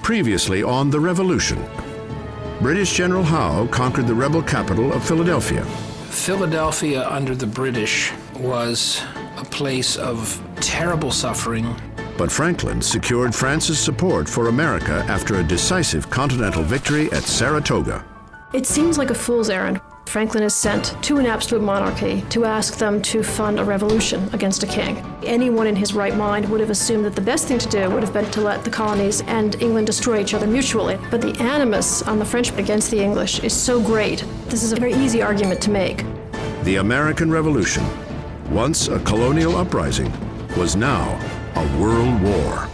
Previously on The Revolution, British General Howe conquered the rebel capital of Philadelphia. Philadelphia under the British was a place of terrible suffering. But Franklin secured France's support for America after a decisive continental victory at Saratoga. It seems like a fool's errand. Franklin is sent to an absolute monarchy to ask them to fund a revolution against a king. Anyone in his right mind would have assumed that the best thing to do would have been to let the colonies and England destroy each other mutually. But the animus on the French against the English is so great. This is a very easy argument to make. The American Revolution, once a colonial uprising, was now a world war.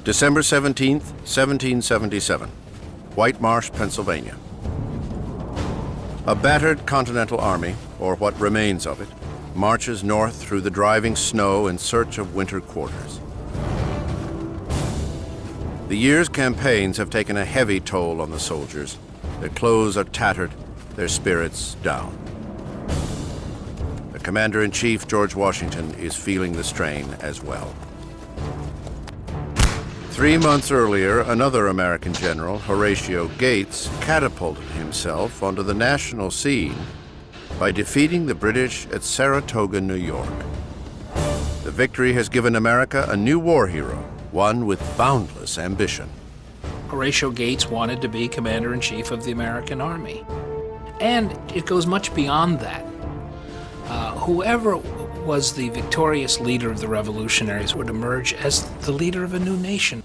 December 17th, 1777, White Marsh, Pennsylvania. A battered Continental Army, or what remains of it, marches north through the driving snow in search of winter quarters. The year's campaigns have taken a heavy toll on the soldiers. Their clothes are tattered, their spirits down. The Commander-in-Chief, George Washington, is feeling the strain as well. 3 months earlier, another American general, Horatio Gates, catapulted himself onto the national scene by defeating the British at Saratoga, New York. The victory has given America a new war hero, one with boundless ambition. Horatio Gates wanted to be commander-in-chief of the American Army. And it goes much beyond that. Whoever was the victorious leader of the revolutionaries would emerge as the leader of a new nation.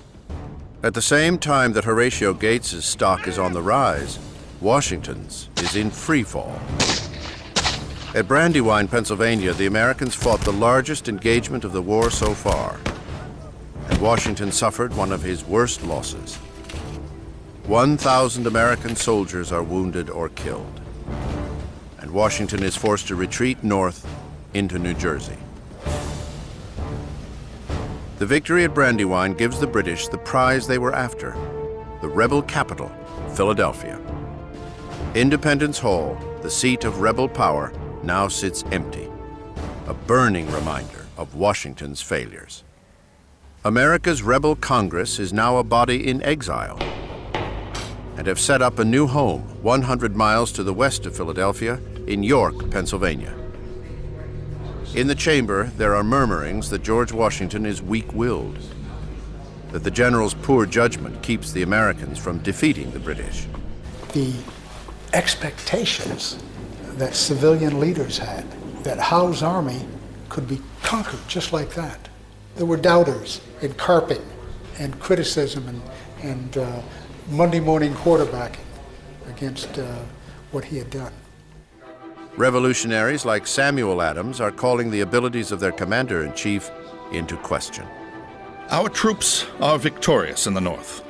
At the same time that Horatio Gates's stock is on the rise, Washington's is in free fall. At Brandywine, Pennsylvania, the Americans fought the largest engagement of the war so far, and Washington suffered one of his worst losses. 1,000 American soldiers are wounded or killed, and Washington is forced to retreat north into New Jersey. The victory at Brandywine gives the British the prize they were after, the rebel capital, Philadelphia. Independence Hall, the seat of rebel power, now sits empty, a burning reminder of Washington's failures. America's rebel Congress is now a body in exile and have set up a new home 100 miles to the west of Philadelphia in York, Pennsylvania. In the chamber, there are murmurings that George Washington is weak-willed, that the general's poor judgment keeps the Americans from defeating the British. The expectations that civilian leaders had, that Howe's army could be conquered just like that. There were doubters and carping and criticism and Monday morning quarterbacking against what he had done. Revolutionaries like Samuel Adams are calling the abilities of their commander-in-chief into question. Our troops are victorious in the north.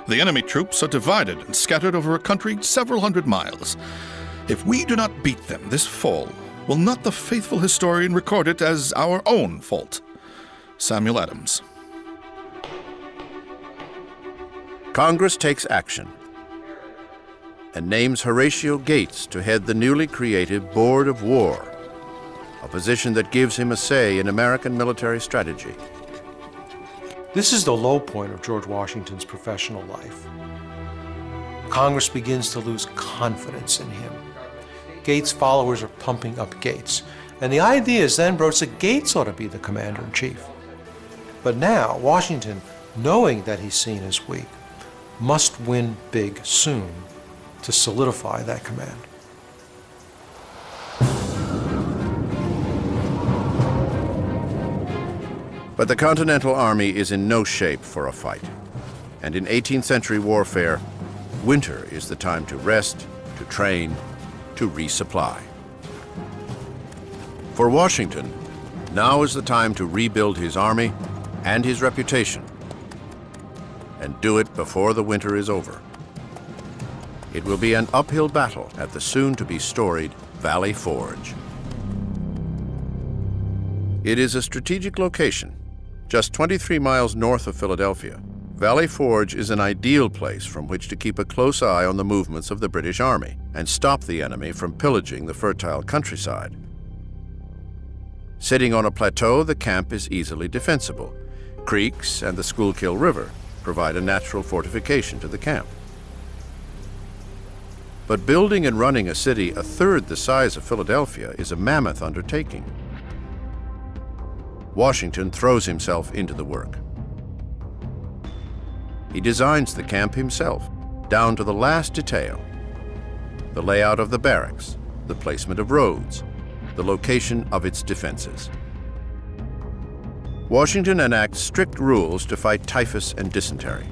The enemy troops are divided and scattered over a country several hundred miles. If we do not beat them this fall, will not the faithful historian record it as our own fault? Samuel Adams. Congress takes action and names Horatio Gates to head the newly created Board of War, a position that gives him a say in American military strategy. This is the low point of George Washington's professional life. Congress begins to lose confidence in him. Gates' followers are pumping up Gates, and the idea is then broached that Gates ought to be the commander-in-chief. But now, Washington, knowing that he's seen as weak, must win big soon to solidify that command. But the Continental Army is in no shape for a fight. And in 18th century warfare, winter is the time to rest, to train, to resupply. For Washington, now is the time to rebuild his army and his reputation, and do it before the winter is over. It will be an uphill battle at the soon-to-be storied Valley Forge. It is a strategic location, just 23 miles north of Philadelphia, Valley Forge is an ideal place from which to keep a close eye on the movements of the British Army and stop the enemy from pillaging the fertile countryside. Sitting on a plateau, the camp is easily defensible. Creeks and the Schuylkill River provide a natural fortification to the camp. But building and running a city a third the size of Philadelphia is a mammoth undertaking. Washington throws himself into the work. He designs the camp himself, down to the last detail. The layout of the barracks, the placement of roads, the location of its defenses. Washington enacts strict rules to fight typhus and dysentery.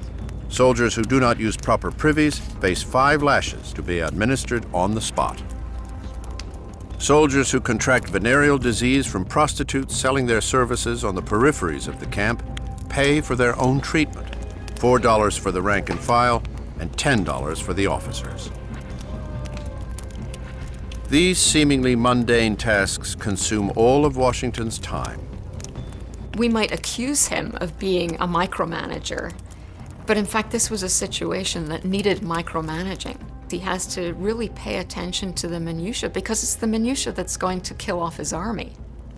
Soldiers who do not use proper privies face 5 lashes to be administered on the spot. Soldiers who contract venereal disease from prostitutes selling their services on the peripheries of the camp pay for their own treatment, $4 for the rank and file and $10 for the officers. These seemingly mundane tasks consume all of Washington's time. We might accuse him of being a micromanager, but in fact this was a situation that needed micromanaging. He has to really pay attention to the minutiae because it's the minutiae that's going to kill off his army.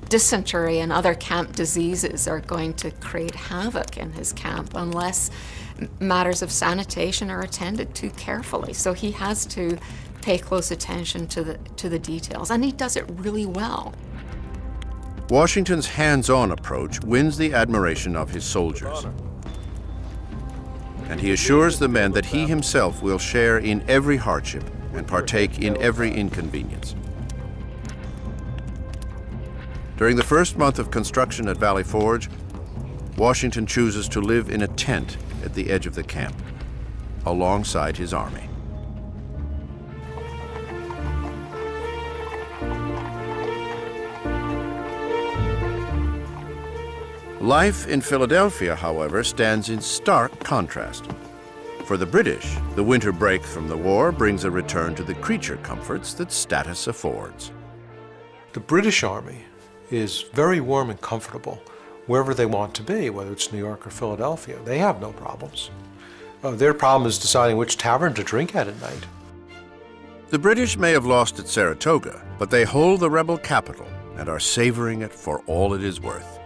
Dysentery and other camp diseases are going to create havoc in his camp unless matters of sanitation are attended to carefully. So he has to pay close attention to the details, and he does it really well. Washington's hands-on approach wins the admiration of his soldiers. And he assures the men that he himself will share in every hardship and partake in every inconvenience. During the first month of construction at Valley Forge, Washington chooses to live in a tent at the edge of the camp, alongside his army. Life in Philadelphia, however, stands in stark contrast. For the British, the winter break from the war brings a return to the creature comforts that status affords. The British Army is very warm and comfortable wherever they want to be, whether it's New York or Philadelphia. They have no problems. Their problem is deciding which tavern to drink at night. The British may have lost at Saratoga, but they hold the rebel capital and are savoring it for all it is worth.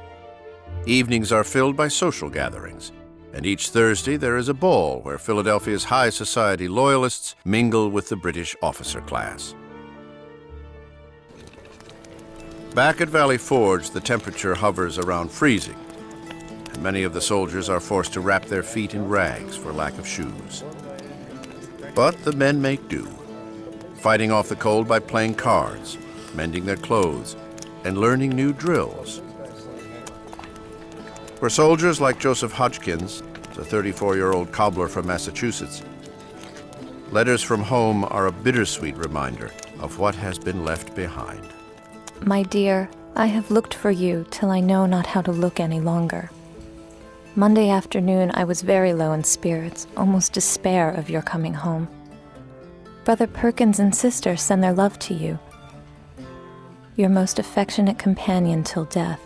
Evenings are filled by social gatherings, and each Thursday there is a ball where Philadelphia's high society loyalists mingle with the British officer class. Back at Valley Forge, the temperature hovers around freezing, and many of the soldiers are forced to wrap their feet in rags for lack of shoes. But the men make do, fighting off the cold by playing cards, mending their clothes, and learning new drills. For soldiers like Joseph Hodgkins, the 34-year-old cobbler from Massachusetts, letters from home are a bittersweet reminder of what has been left behind. My dear, I have looked for you till I know not how to look any longer. Monday afternoon I was very low in spirits, almost despair of your coming home. Brother Perkins and sister send their love to you. Your most affectionate companion till death,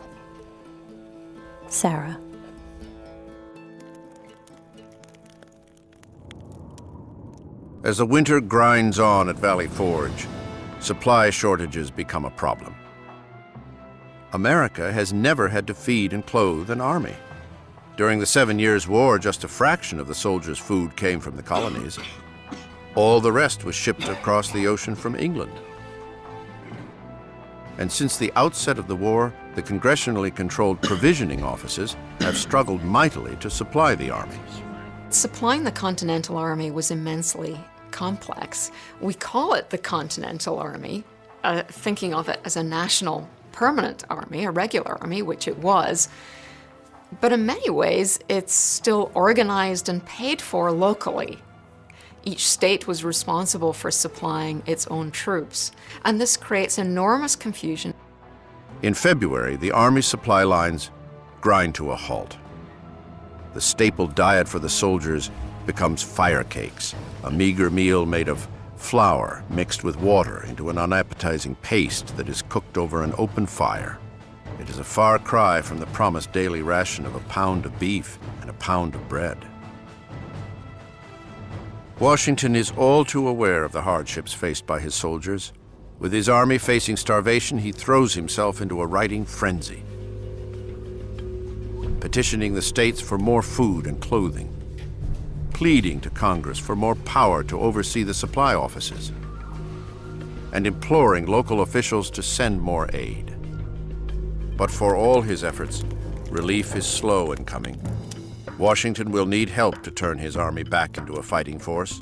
Sarah. As the winter grinds on at Valley Forge, supply shortages become a problem. America has never had to feed and clothe an army. During the 7 Years' War, just a fraction of the soldiers' food came from the colonies. All the rest was shipped across the ocean from England. And since the outset of the war, the congressionally controlled provisioning offices have struggled mightily to supply the army. Supplying the Continental Army was immensely complex. We call it the Continental Army, thinking of it as a national permanent army, a regular army, which it was. But in many ways, it's still organized and paid for locally. Each state was responsible for supplying its own troops, and this creates enormous confusion. In February, the Army supply lines grind to a halt. The staple diet for the soldiers becomes fire cakes, a meager meal made of flour mixed with water into an unappetizing paste that is cooked over an open fire. It is a far cry from the promised daily ration of a pound of beef and a pound of bread. Washington is all too aware of the hardships faced by his soldiers. With his army facing starvation, he throws himself into a writing frenzy, petitioning the states for more food and clothing, pleading to Congress for more power to oversee the supply offices, and imploring local officials to send more aid. But for all his efforts, relief is slow in coming. Washington will need help to turn his army back into a fighting force,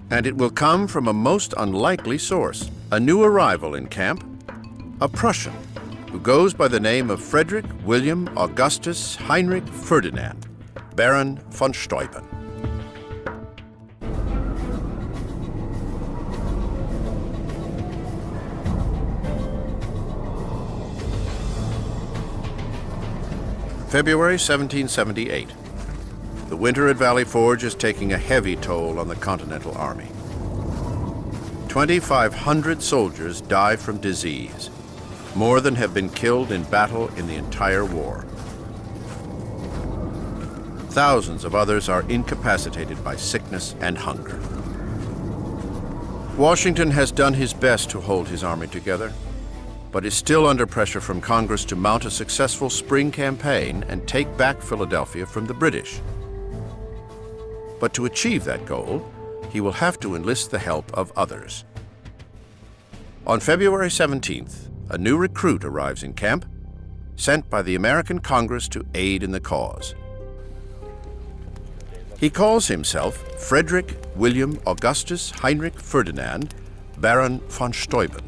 and it will come from a most unlikely source. A new arrival in camp, a Prussian who goes by the name of Frederick William Augustus Heinrich Ferdinand, Baron von Steuben. February 1778. The winter at Valley Forge is taking a heavy toll on the Continental Army. 2,500 soldiers die from disease, more than have been killed in battle in the entire war. Thousands of others are incapacitated by sickness and hunger. Washington has done his best to hold his army together, but is still under pressure from Congress to mount a successful spring campaign and take back Philadelphia from the British. But to achieve that goal, he will have to enlist the help of others. On February 17th, a new recruit arrives in camp, sent by the American Congress to aid in the cause. He calls himself Frederick William Augustus Heinrich Ferdinand, Baron von Steuben,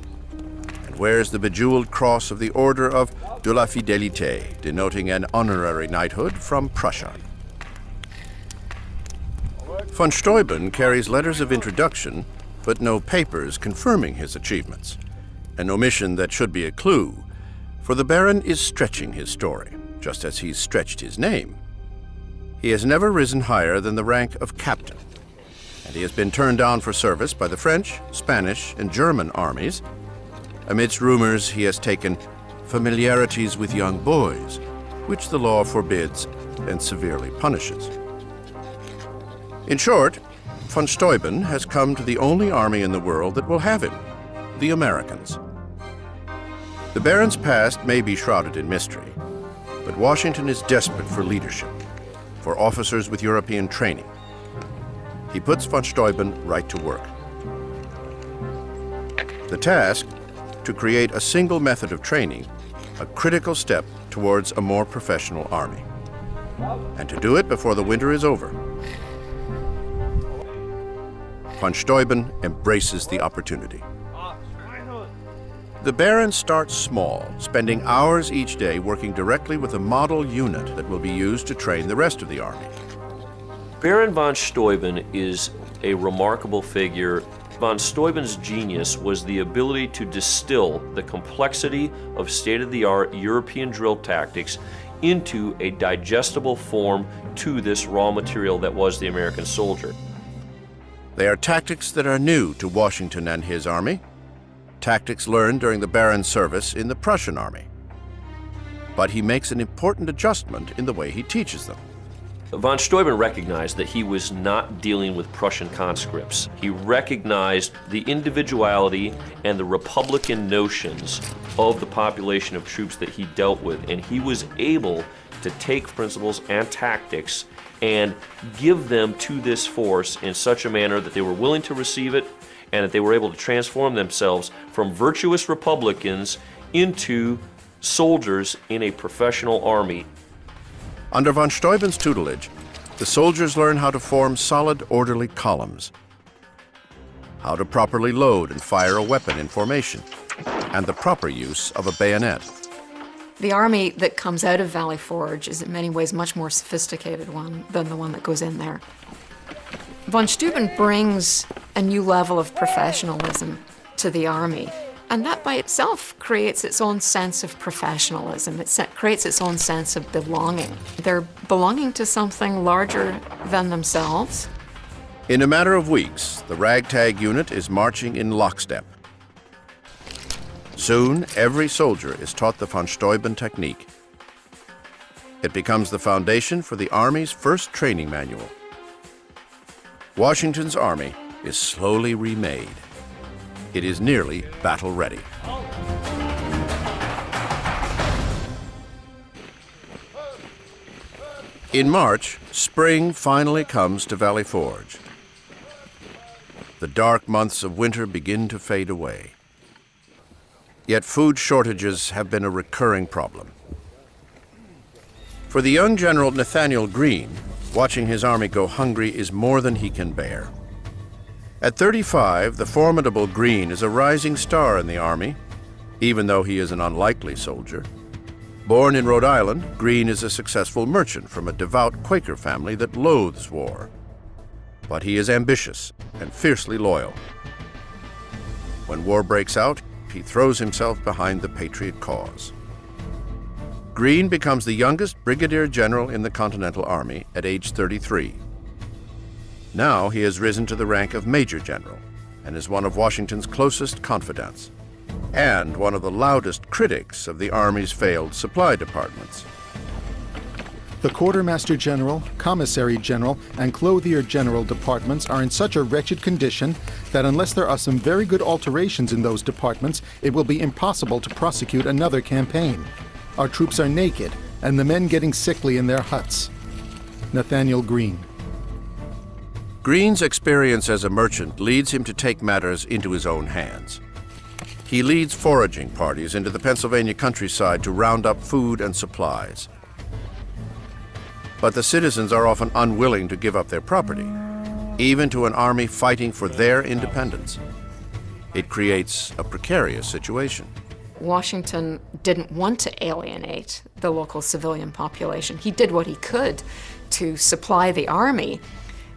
and wears the bejeweled cross of the Order of de la Fidélité, denoting an honorary knighthood from Prussia. Von Steuben carries letters of introduction, but no papers confirming his achievements, an omission that should be a clue, for the Baron is stretching his story, just as he's stretched his name. He has never risen higher than the rank of captain, and he has been turned down for service by the French, Spanish, and German armies. Amidst rumors, he has taken familiarities with young boys, which the law forbids and severely punishes. In short, von Steuben has come to the only army in the world that will have him, the Americans. The Baron's past may be shrouded in mystery, but Washington is desperate for leadership, for officers with European training. He puts von Steuben right to work. The task, to create a single method of training, a critical step towards a more professional army, and to do it before the winter is over. Von Steuben embraces the opportunity. The Baron starts small, spending hours each day working directly with a model unit that will be used to train the rest of the army. Baron von Steuben is a remarkable figure. Von Steuben's genius was the ability to distill the complexity of state-of-the-art European drill tactics into a digestible form to this raw material that was the American soldier. They are tactics that are new to Washington and his army, tactics learned during the Baron's service in the Prussian army. But he makes an important adjustment in the way he teaches them. Von Steuben recognized that he was not dealing with Prussian conscripts. He recognized the individuality and the Republican notions of the population of troops that he dealt with, and he was able to take principles and tactics and give them to this force in such a manner that they were willing to receive it and that they were able to transform themselves from virtuous Republicans into soldiers in a professional army. Under von Steuben's tutelage, the soldiers learn how to form solid, orderly columns, how to properly load and fire a weapon in formation, and the proper use of a bayonet. The army that comes out of Valley Forge is in many ways much more sophisticated one than the one that goes in there. Von Steuben brings a new level of professionalism to the army, and that by itself creates its own sense of professionalism. It creates its own sense of belonging. They're belonging to something larger than themselves. In a matter of weeks, the ragtag unit is marching in lockstep. Soon, every soldier is taught the von Steuben technique. It becomes the foundation for the Army's first training manual. Washington's army is slowly remade. It is nearly battle ready. In March, spring finally comes to Valley Forge. The dark months of winter begin to fade away. Yet food shortages have been a recurring problem. For the young General Nathaniel Greene, watching his army go hungry is more than he can bear. At 35, the formidable Greene is a rising star in the army, even though he is an unlikely soldier. Born in Rhode Island, Greene is a successful merchant from a devout Quaker family that loathes war. But he is ambitious and fiercely loyal. When war breaks out, he throws himself behind the Patriot cause. Greene becomes the youngest brigadier general in the Continental Army at age 33. Now he has risen to the rank of major general and is one of Washington's closest confidants, and one of the loudest critics of the Army's failed supply departments. The Quartermaster General, Commissary General, and Clothier General departments are in such a wretched condition that unless there are some very good alterations in those departments, it will be impossible to prosecute another campaign. Our troops are naked, and the men getting sickly in their huts. Nathaniel Greene. Greene's experience as a merchant leads him to take matters into his own hands. He leads foraging parties into the Pennsylvania countryside to round up food and supplies. But the citizens are often unwilling to give up their property, even to an army fighting for their independence. It creates a precarious situation. Washington didn't want to alienate the local civilian population. He did what he could to supply the army,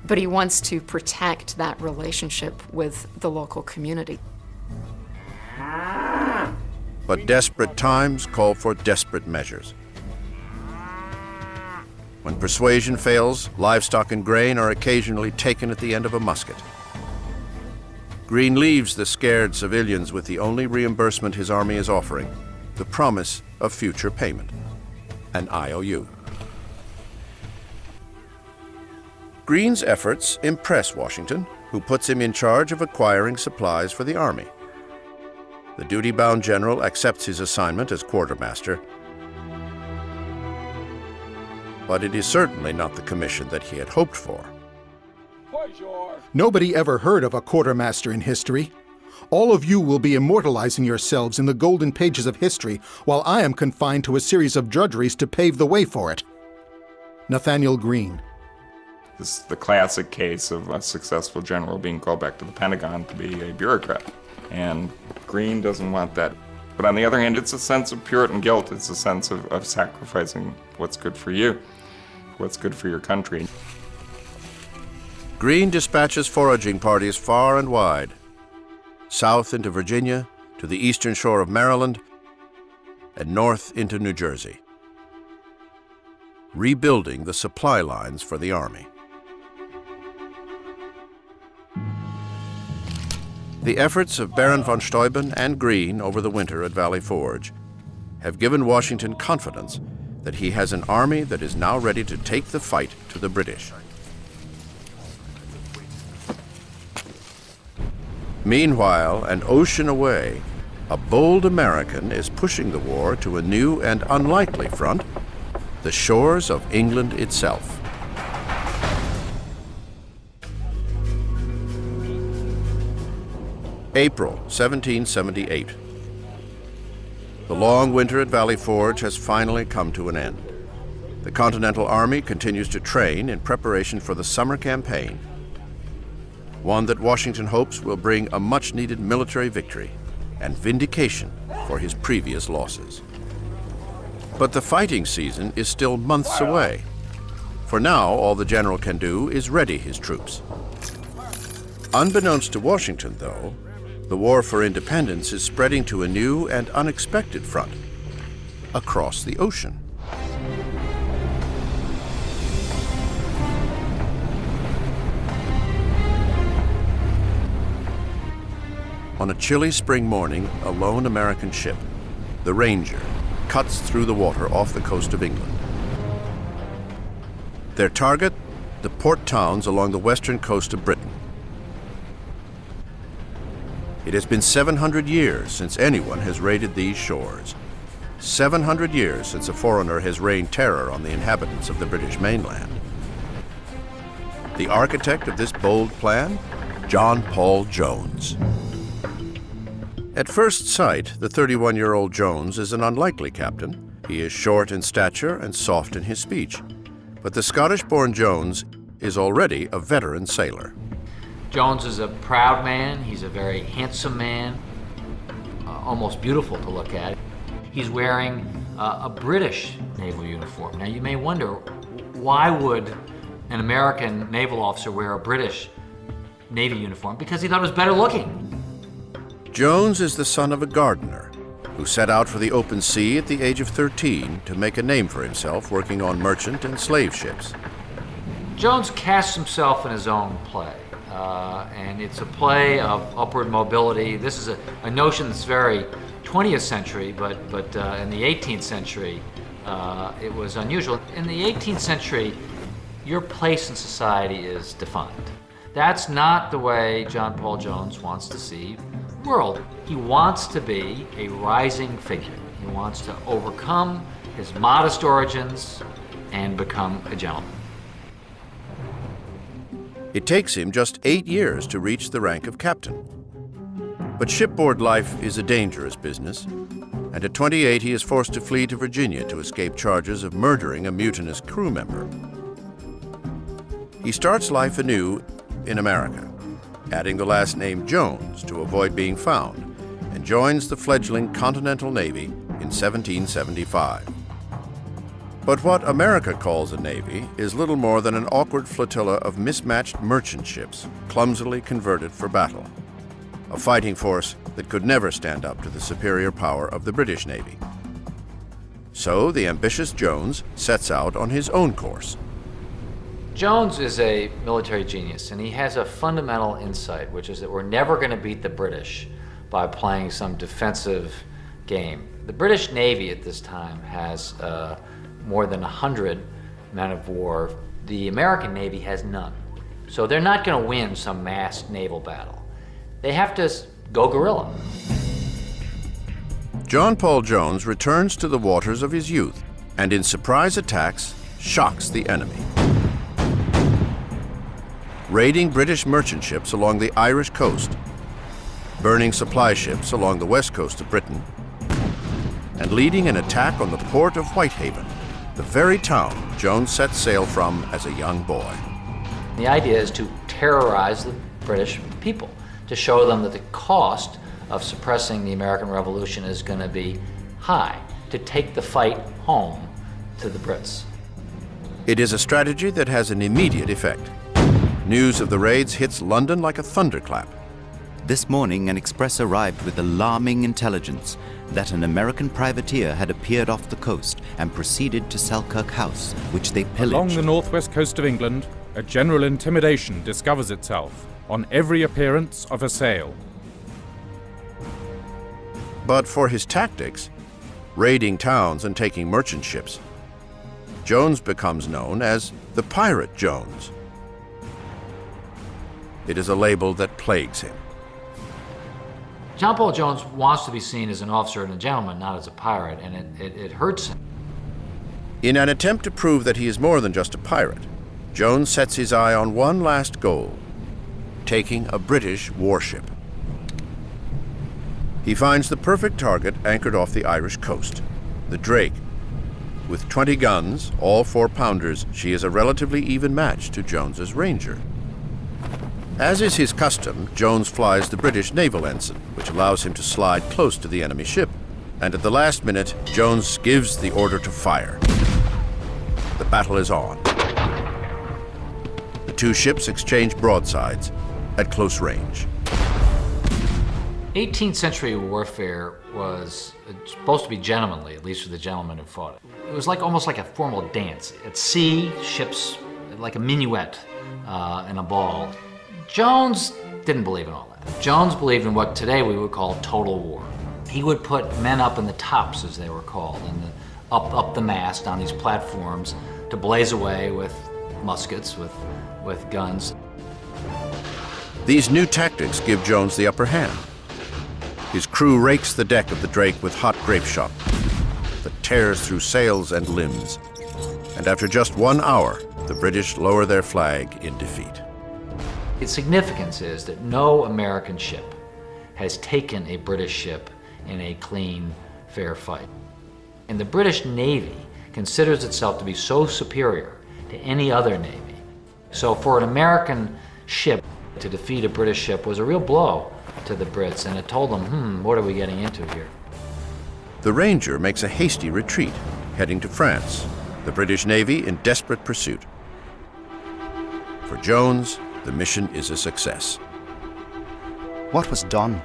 but he wants to protect that relationship with the local community. But desperate times call for desperate measures. When persuasion fails, livestock and grain are occasionally taken at the end of a musket. Greene leaves the scared civilians with the only reimbursement his army is offering, the promise of future payment, an IOU. Greene's efforts impress Washington, who puts him in charge of acquiring supplies for the army. The duty-bound general accepts his assignment as quartermaster, but it is certainly not the commission that he had hoped for. Nobody ever heard of a quartermaster in history. All of you will be immortalizing yourselves in the golden pages of history, while I am confined to a series of drudgeries to pave the way for it. Nathaniel Greene. This is the classic case of a successful general being called back to the Pentagon to be a bureaucrat. And Greene doesn't want that. But on the other hand, it's a sense of Puritan guilt. It's a sense of sacrificing what's good for you, what's good for your country. Greene dispatches foraging parties far and wide, south into Virginia, to the eastern shore of Maryland, and north into New Jersey, rebuilding the supply lines for the army. The efforts of Baron von Steuben and Greene over the winter at Valley Forge have given Washington confidence that he has an army that is now ready to take the fight to the British. Meanwhile, an ocean away, a bold American is pushing the war to a new and unlikely front, the shores of England itself. April 1778. The long winter at Valley Forge has finally come to an end. The Continental Army continues to train in preparation for the summer campaign, one that Washington hopes will bring a much-needed military victory and vindication for his previous losses. But the fighting season is still months away. For now, all the general can do is ready his troops. Unbeknownst to Washington, though, the war for independence is spreading to a new and unexpected front, across the ocean. On a chilly spring morning, a lone American ship, the Ranger, cuts through the water off the coast of England. Their target, the port towns along the western coast of Britain. It has been 700 years since anyone has raided these shores. 700 years since a foreigner has rained terror on the inhabitants of the British mainland. The architect of this bold plan? John Paul Jones. At first sight, the 31-year-old Jones is an unlikely captain. He is short in stature and soft in his speech. But the Scottish-born Jones is already a veteran sailor. Jones is a proud man. He's a very handsome man, almost beautiful to look at. He's wearing a British naval uniform. Now you may wonder, why would an American naval officer wear a British Navy uniform? Because he thought it was better looking. Jones is the son of a gardener who set out for the open sea at the age of 13 to make a name for himself working on merchant and slave ships. Jones casts himself in his own play, and it's a play of upward mobility. This is a notion that's very 20th century, but in the 18th century, it was unusual. In the 18th century, your place in society is defined. That's not the way John Paul Jones wants to see the world. He wants to be a rising figure. He wants to overcome his modest origins and become a gentleman. It takes him just 8 years to reach the rank of captain. But shipboard life is a dangerous business, and at 28 he is forced to flee to Virginia to escape charges of murdering a mutinous crew member. He starts life anew in America, adding the last name Jones to avoid being found, and joins the fledgling Continental Navy in 1775. But what America calls a navy is little more than an awkward flotilla of mismatched merchant ships clumsily converted for battle, a fighting force that could never stand up to the superior power of the British Navy. So the ambitious Jones sets out on his own course. Jones is a military genius, and he has a fundamental insight, which is that we're never going to beat the British by playing some defensive game. The British Navy at this time has more than 100 men of war. The American Navy has none. So they're not going to win some massed naval battle. They have to go guerrilla. John Paul Jones returns to the waters of his youth and in surprise attacks shocks the enemy. Raiding British merchant ships along the Irish coast, burning supply ships along the west coast of Britain, and leading an attack on the port of Whitehaven, the very town Jones set sail from as a young boy. The idea is to terrorize the British people, to show them that the cost of suppressing the American Revolution is going to be high, to take the fight home to the Brits. It is a strategy that has an immediate effect. News of the raids hits London like a thunderclap. This morning, an express arrived with alarming intelligence that an American privateer had appeared off the coast and proceeded to Selkirk House, which they pillaged. Along the northwest coast of England, a general intimidation discovers itself on every appearance of a sail. But for his tactics, raiding towns and taking merchant ships, Jones becomes known as the Pirate Jones. It is a label that plagues him. John Paul Jones wants to be seen as an officer and a gentleman, not as a pirate, and it hurts him. In an attempt to prove that he is more than just a pirate, Jones sets his eye on one last goal: taking a British warship. He finds the perfect target anchored off the Irish coast, the Drake. With 20 guns, all 4-pounders, she is a relatively even match to Jones's Ranger. As is his custom, Jones flies the British naval ensign, which allows him to slide close to the enemy ship. And at the last minute, Jones gives the order to fire. The battle is on. The two ships exchange broadsides at close range. 18th century warfare was supposed to be gentlemanly, at least for the gentlemen who fought it. It was almost like a formal dance. At sea, ships, like a minuet and a ball. Jones didn't believe in all that. Jones believed in what today we would call total war. He would put men up in the tops, as they were called, and up the mast on these platforms to blaze away with muskets, with guns. These new tactics give Jones the upper hand. His crew rakes the deck of the Drake with hot grape shot that tears through sails and limbs. And after just 1 hour, the British lower their flag in defeat. Its significance is that no American ship has taken a British ship in a clean, fair fight. And the British Navy considers itself to be so superior to any other navy. So for an American ship to defeat a British ship was a real blow to the Brits, and it told them, what are we getting into here? The Ranger makes a hasty retreat, heading to France, the British Navy in desperate pursuit. For Jones, the mission is a success. What was done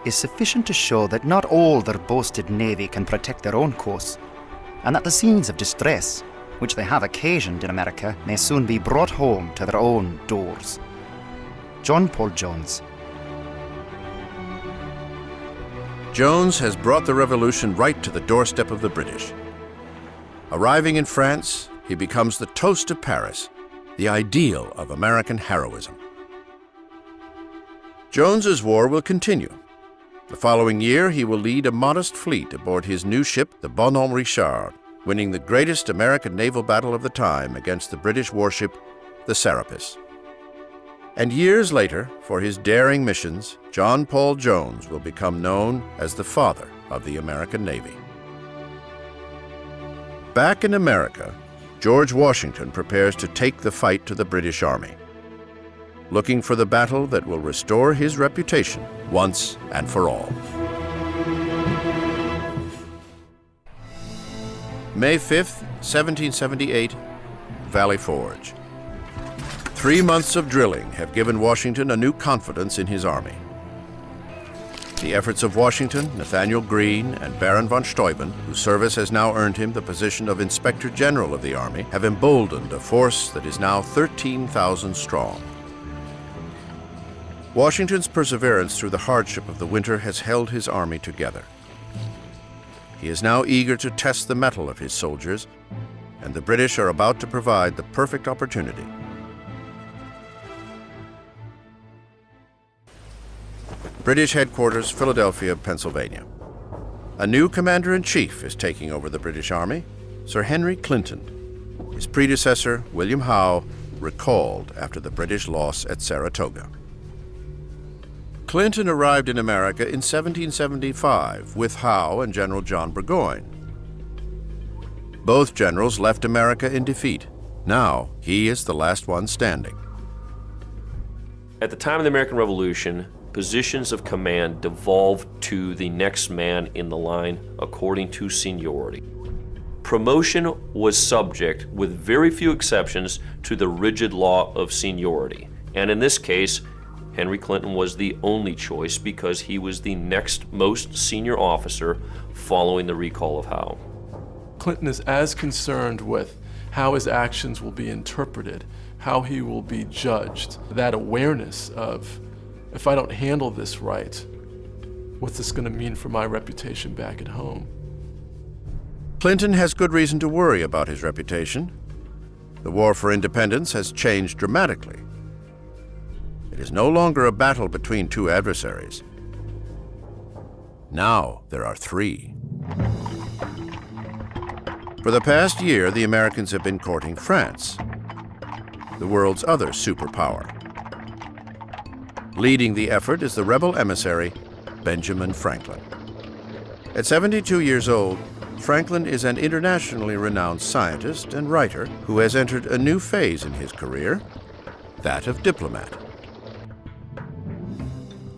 is sufficient to show that not all their boasted navy can protect their own coasts, and that the scenes of distress which they have occasioned in America may soon be brought home to their own doors. John Paul Jones. Jones has brought the revolution right to the doorstep of the British. Arriving in France, he becomes the toast of Paris, the ideal of American heroism. Jones's war will continue. The following year, he will lead a modest fleet aboard his new ship, the Bonhomme Richard, winning the greatest American naval battle of the time against the British warship, the Serapis. And years later, for his daring missions, John Paul Jones will become known as the father of the American Navy. Back in America, George Washington prepares to take the fight to the British Army, looking for the battle that will restore his reputation once and for all. May 5th, 1778, Valley Forge. 3 months of drilling have given Washington a new confidence in his army. The efforts of Washington, Nathanael Greene, and Baron von Steuben, whose service has now earned him the position of Inspector General of the Army, have emboldened a force that is now 13,000 strong. Washington's perseverance through the hardship of the winter has held his army together. He is now eager to test the mettle of his soldiers, and the British are about to provide the perfect opportunity. British headquarters, Philadelphia, Pennsylvania. A new commander-in-chief is taking over the British Army, Sir Henry Clinton. His predecessor, William Howe, recalled after the British loss at Saratoga. Clinton arrived in America in 1775 with Howe and General John Burgoyne. Both generals left America in defeat. Now, he is the last one standing. At the time of the American Revolution, positions of command devolved to the next man in the line according to seniority. Promotion was subject, with very few exceptions, to the rigid law of seniority. And in this case, Henry Clinton was the only choice because he was the next most senior officer following the recall of Howe. Clinton is as concerned with how his actions will be interpreted, how he will be judged. That awareness of, if I don't handle this right, what's this going to mean for my reputation back at home? Clinton has good reason to worry about his reputation. The war for independence has changed dramatically. It is no longer a battle between two adversaries. Now there are three. For the past year, the Americans have been courting France, the world's other superpower. Leading the effort is the rebel emissary, Benjamin Franklin. At 72 years old, Franklin is an internationally renowned scientist and writer who has entered a new phase in his career, that of diplomat.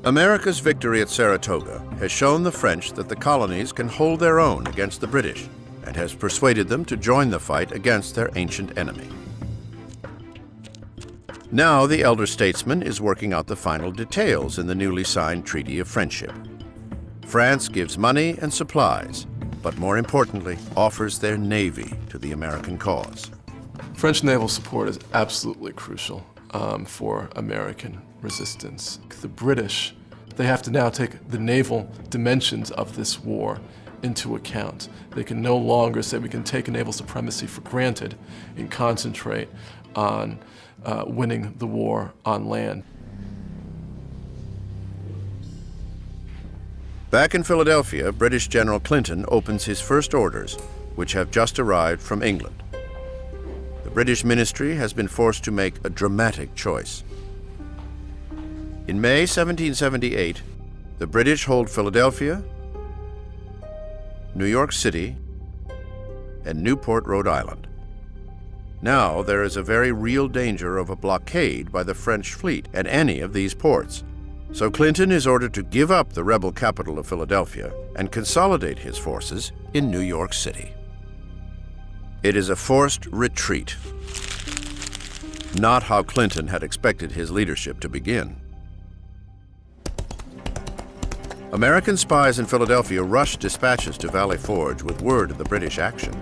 America's victory at Saratoga has shown the French that the colonies can hold their own against the British and has persuaded them to join the fight against their ancient enemy. Now the elder statesman is working out the final details in the newly signed Treaty of Friendship. France gives money and supplies, but more importantly, offers their navy to the American cause. French naval support is absolutely crucial for American resistance. The British, they have to now take the naval dimensions of this war into account. They can no longer say we can take naval supremacy for granted and concentrate on winning the war on land. Back in Philadelphia, British General Clinton opens his first orders, which have just arrived from England. The British ministry has been forced to make a dramatic choice. In May 1778, the British hold Philadelphia, New York City, and Newport, Rhode Island. Now there is a very real danger of a blockade by the French fleet at any of these ports. So Clinton is ordered to give up the rebel capital of Philadelphia and consolidate his forces in New York City. It is a forced retreat. Not how Clinton had expected his leadership to begin. American spies in Philadelphia rushed dispatches to Valley Forge with word of the British action.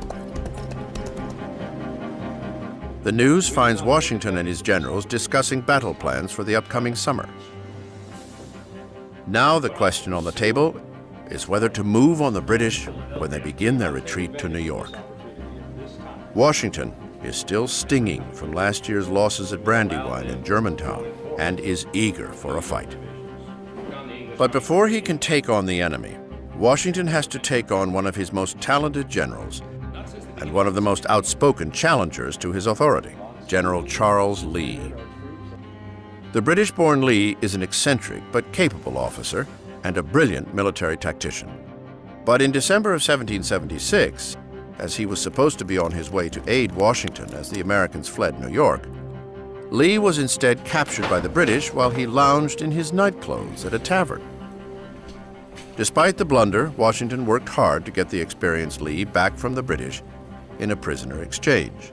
The news finds Washington and his generals discussing battle plans for the upcoming summer. Now the question on the table is whether to move on the British when they begin their retreat to New York. Washington is still stinging from last year's losses at Brandywine and Germantown and is eager for a fight. But before he can take on the enemy, Washington has to take on one of his most talented generals and one of the most outspoken challengers to his authority, General Charles Lee. The British-born Lee is an eccentric but capable officer and a brilliant military tactician. But in December of 1776, as he was supposed to be on his way to aid Washington as the Americans fled New York, Lee was instead captured by the British while he lounged in his nightclothes at a tavern. Despite the blunder, Washington worked hard to get the experienced Lee back from the British in a prisoner exchange.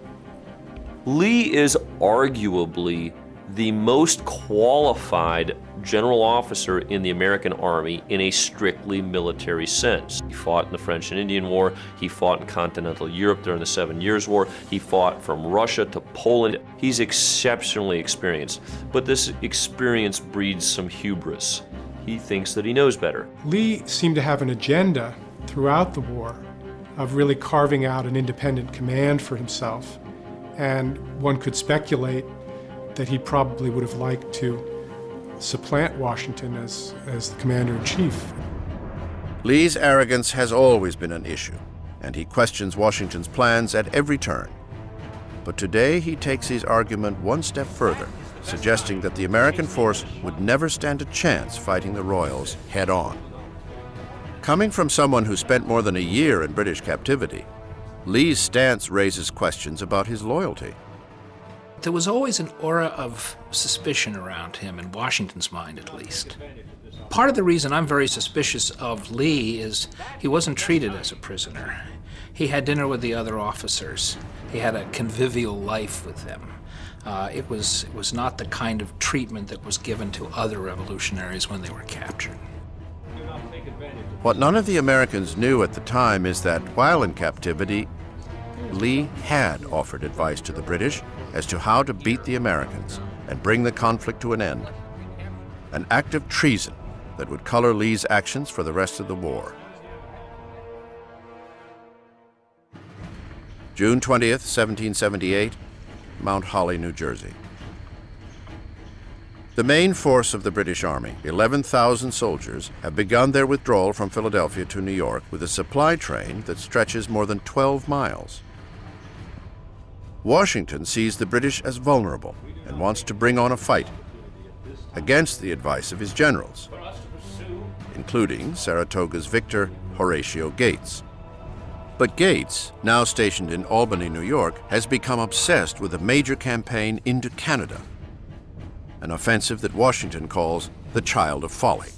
Lee is arguably the most qualified general officer in the American Army in a strictly military sense. He fought in the French and Indian War, he fought in continental Europe during the 7 Years' War, he fought from Russia to Poland. He's exceptionally experienced, but this experience breeds some hubris. He thinks that he knows better. Lee seemed to have an agenda throughout the war of really carving out an independent command for himself, and one could speculate that he probably would have liked to supplant Washington as the commander-in-chief. Lee's arrogance has always been an issue, and he questions Washington's plans at every turn. But today he takes his argument one step further, suggesting that the American force would never stand a chance fighting the Royals head-on. Coming from someone who spent more than a year in British captivity, Lee's stance raises questions about his loyalty. There was always an aura of suspicion around him, in Washington's mind at least. Part of the reason I'm very suspicious of Lee is he wasn't treated as a prisoner. He had dinner with the other officers. He had a convivial life with them. It was not the kind of treatment that was given to other revolutionaries when they were captured. What none of the Americans knew at the time is that while in captivity, Lee had offered advice to the British as to how to beat the Americans and bring the conflict to an end. An act of treason that would color Lee's actions for the rest of the war. June 20th, 1778, Mount Holly, New Jersey. The main force of the British Army, 11,000 soldiers, have begun their withdrawal from Philadelphia to New York with a supply train that stretches more than 12 miles. Washington sees the British as vulnerable and wants to bring on a fight against the advice of his generals, including Saratoga's victor, Horatio Gates. But Gates, now stationed in Albany, New York, has become obsessed with a major campaign into Canada, an offensive that Washington calls the child of folly.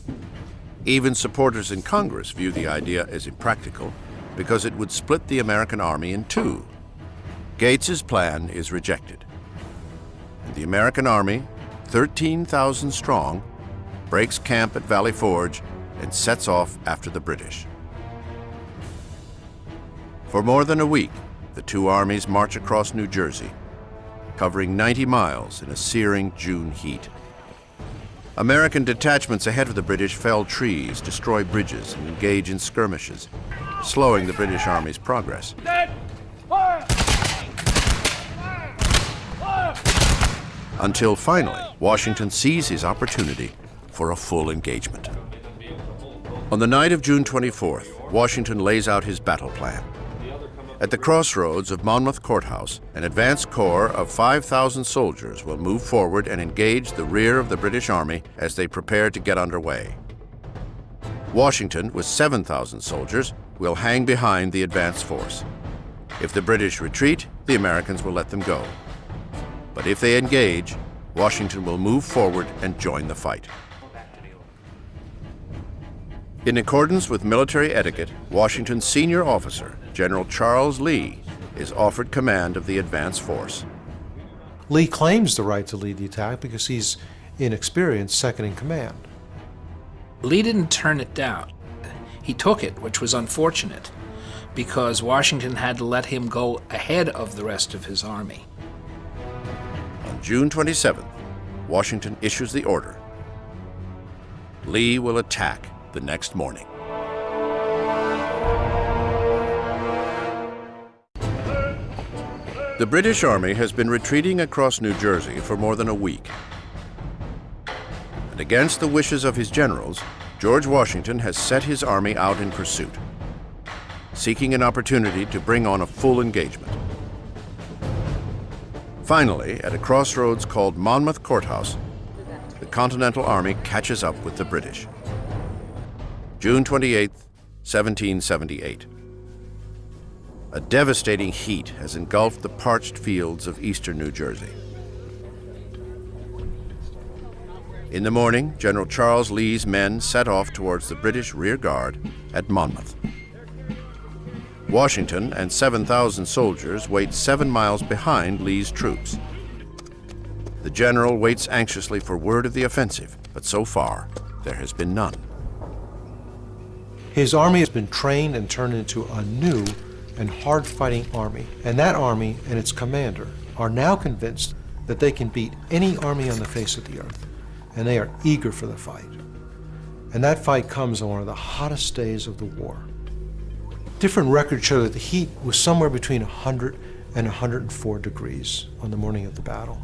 Even supporters in Congress view the idea as impractical because it would split the American army in two. Gates's plan is rejected, and the American army, 13,000 strong, breaks camp at Valley Forge and sets off after the British. For more than a week, the two armies march across New Jersey, covering 90 miles in a searing June heat. American detachments ahead of the British fell trees, destroy bridges, and engage in skirmishes. slowing the British Army's progress. Until finally, Washington sees his opportunity for a full engagement. On the night of June 24th, Washington lays out his battle plan. At the crossroads of Monmouth Courthouse, an advance corps of 5,000 soldiers will move forward and engage the rear of the British Army as they prepare to get underway. Washington, with 7,000 soldiers, will hang behind the advance force. If the British retreat, the Americans will let them go. But if they engage, Washington will move forward and join the fight. In accordance with military etiquette, Washington's senior officer, General Charles Lee, is offered command of the advance force. Lee claims the right to lead the attack because he's inexperienced second in command. Lee didn't turn it down. He took it, which was unfortunate, because Washington had to let him go ahead of the rest of his army. On June 27th, Washington issues the order. Lee will attack the next morning. The British Army has been retreating across New Jersey for more than a week. And against the wishes of his generals, George Washington has set his army out in pursuit, seeking an opportunity to bring on a full engagement. Finally, at a crossroads called Monmouth Courthouse, the Continental Army catches up with the British. June 28, 1778. A devastating heat has engulfed the parched fields of eastern New Jersey. In the morning, General Charles Lee's men set off towards the British rear guard at Monmouth. Washington and 7,000 soldiers wait 7 miles behind Lee's troops. The general waits anxiously for word of the offensive, but so far, there has been none. His army has been trained and turned into a new and hard-fighting army, and that army and its commander are now convinced that they can beat any army on the face of the earth, and they are eager for the fight. And that fight comes on one of the hottest days of the war. Different records show that the heat was somewhere between 100 and 104 degrees on the morning of the battle.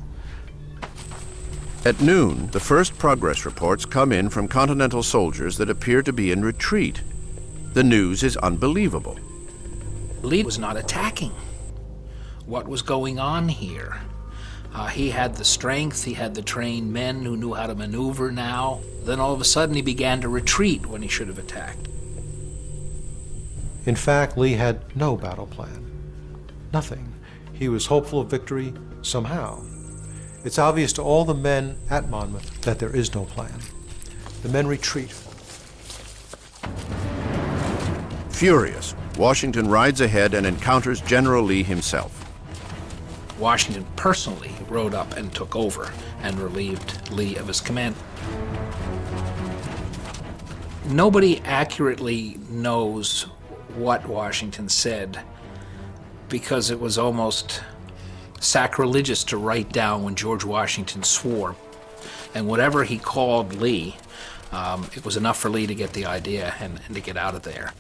At noon, the first progress reports come in from Continental soldiers that appear to be in retreat. The news is unbelievable. Lee was not attacking. What was going on here? He had the strength, he had the trained men who knew how to maneuver now. Then all of a sudden he began to retreat when he should have attacked. In fact, Lee had no battle plan. Nothing. He was hopeful of victory somehow. It's obvious to all the men at Monmouth that there is no plan. The men retreat. Furious, Washington rides ahead and encounters General Lee himself. Washington personally rode up and took over and relieved Lee of his command. Nobody accurately knows what Washington said because it was almost sacrilegious to write down when George Washington swore. And whatever he called Lee, it was enough for Lee to get the idea and to get out of there.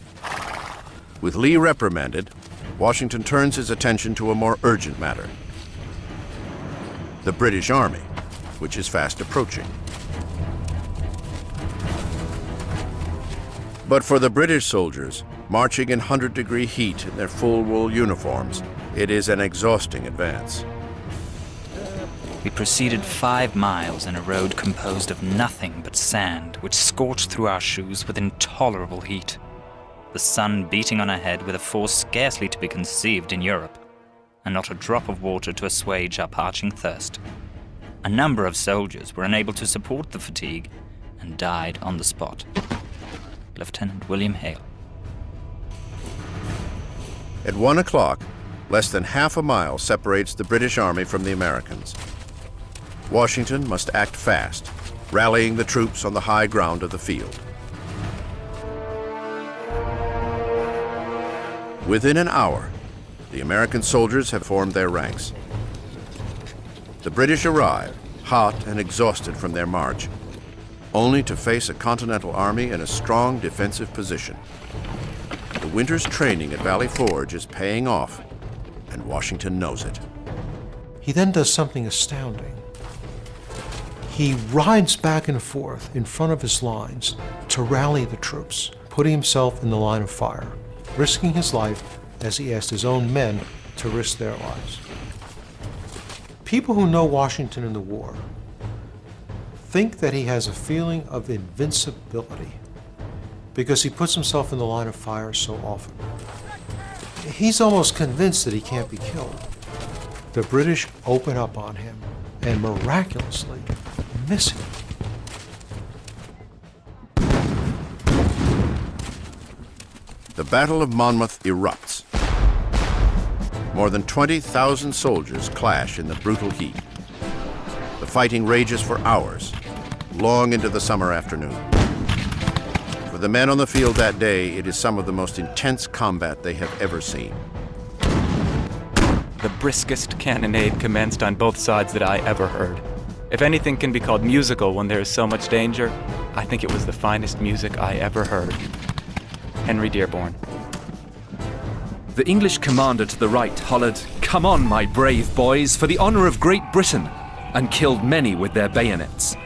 With Lee reprimanded, Washington turns his attention to a more urgent matter: the British Army, which is fast approaching. But for the British soldiers, marching in 100-degree heat in their full wool uniforms, it is an exhausting advance. We proceeded 5 miles in a road composed of nothing but sand, which scorched through our shoes with intolerable heat. The sun beating on our head with a force scarcely to be conceived in Europe, and not a drop of water to assuage our parching thirst. A number of soldiers were unable to support the fatigue and died on the spot. Lieutenant William Hale. At 1 o'clock, less than half a mile separates the British Army from the Americans. Washington must act fast, rallying the troops on the high ground of the field. Within an hour, the American soldiers have formed their ranks. The British arrive, hot and exhausted from their march, only to face a Continental Army in a strong defensive position. The winter's training at Valley Forge is paying off, and Washington knows it. He then does something astounding. He rides back and forth in front of his lines to rally the troops, putting himself in the line of fire, risking his life as he asked his own men to risk their lives. People who know Washington in the war think that he has a feeling of invincibility because he puts himself in the line of fire so often. He's almost convinced that he can't be killed. The British open up on him and miraculously miss him. The Battle of Monmouth erupts. More than 20,000 soldiers clash in the brutal heat. The fighting rages for hours, long into the summer afternoon. For the men on the field that day, it is some of the most intense combat they have ever seen. The briskest cannonade commenced on both sides that I ever heard. If anything can be called musical when there is so much danger, I think it was the finest music I ever heard. Henry Dearborn. The English commander to the right hollered, "Come on, my brave boys, for the honor of Great Britain," and killed many with their bayonets.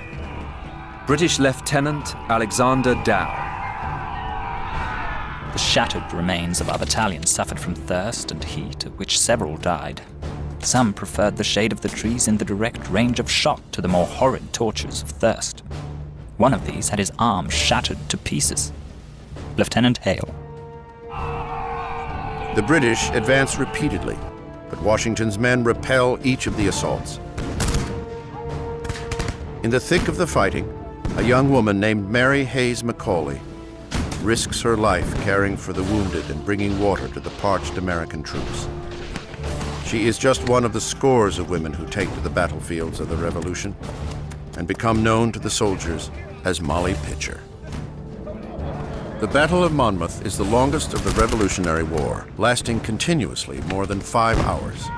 British Lieutenant Alexander Dow. The shattered remains of our battalion suffered from thirst and heat, of which several died. Some preferred the shade of the trees in the direct range of shot to the more horrid tortures of thirst. One of these had his arm shattered to pieces. Lieutenant Hale. The British advance repeatedly, but Washington's men repel each of the assaults. In the thick of the fighting, a young woman named Mary Hayes Macaulay risks her life caring for the wounded and bringing water to the parched American troops. She is just one of the scores of women who take to the battlefields of the Revolution and become known to the soldiers as Molly Pitcher. The Battle of Monmouth is the longest of the Revolutionary War, lasting continuously more than 5 hours.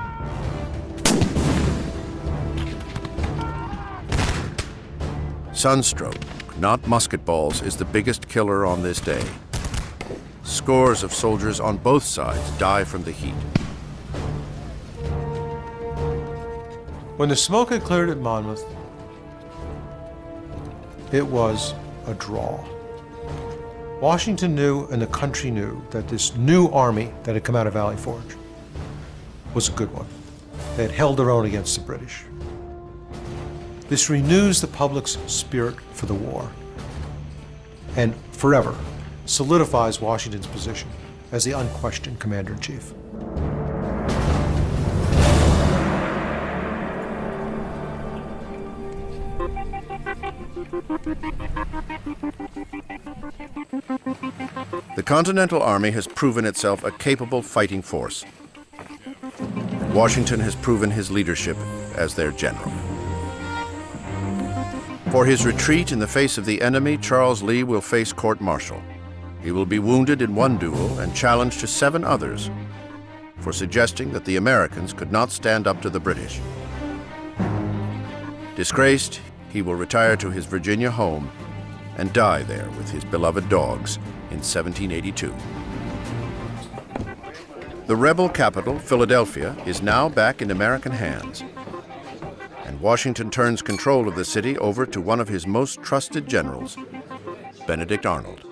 Sunstroke, not musket balls, is the biggest killer on this day. Scores of soldiers on both sides die from the heat. When the smoke had cleared at Monmouth, it was a draw. Washington knew, and the country knew, that this new army that had come out of Valley Forge was a good one. They had held their own against the British. This renews the public's spirit for the war and forever solidifies Washington's position as the unquestioned commander-in-chief. The Continental Army has proven itself a capable fighting force. Washington has proven his leadership as their general. For his retreat in the face of the enemy, Charles Lee will face court-martial. He will be wounded in one duel and challenged to 7 others for suggesting that the Americans could not stand up to the British. Disgraced, he will retire to his Virginia home and die there with his beloved dogs in 1782. The rebel capital, Philadelphia, is now back in American hands, and Washington turns control of the city over to one of his most trusted generals, Benedict Arnold.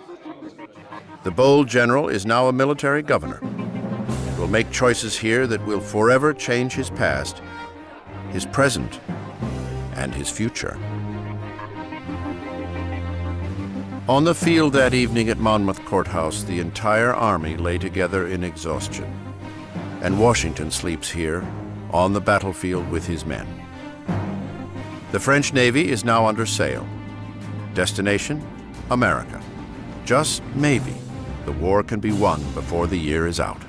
The bold general is now a military governor and will make choices here that will forever change his past, his present, and his future. On the field that evening at Monmouth Courthouse, the entire army lay together in exhaustion, and Washington sleeps here on the battlefield with his men. The French Navy is now under sail. Destination, America. Just maybe, the war can be won before the year is out.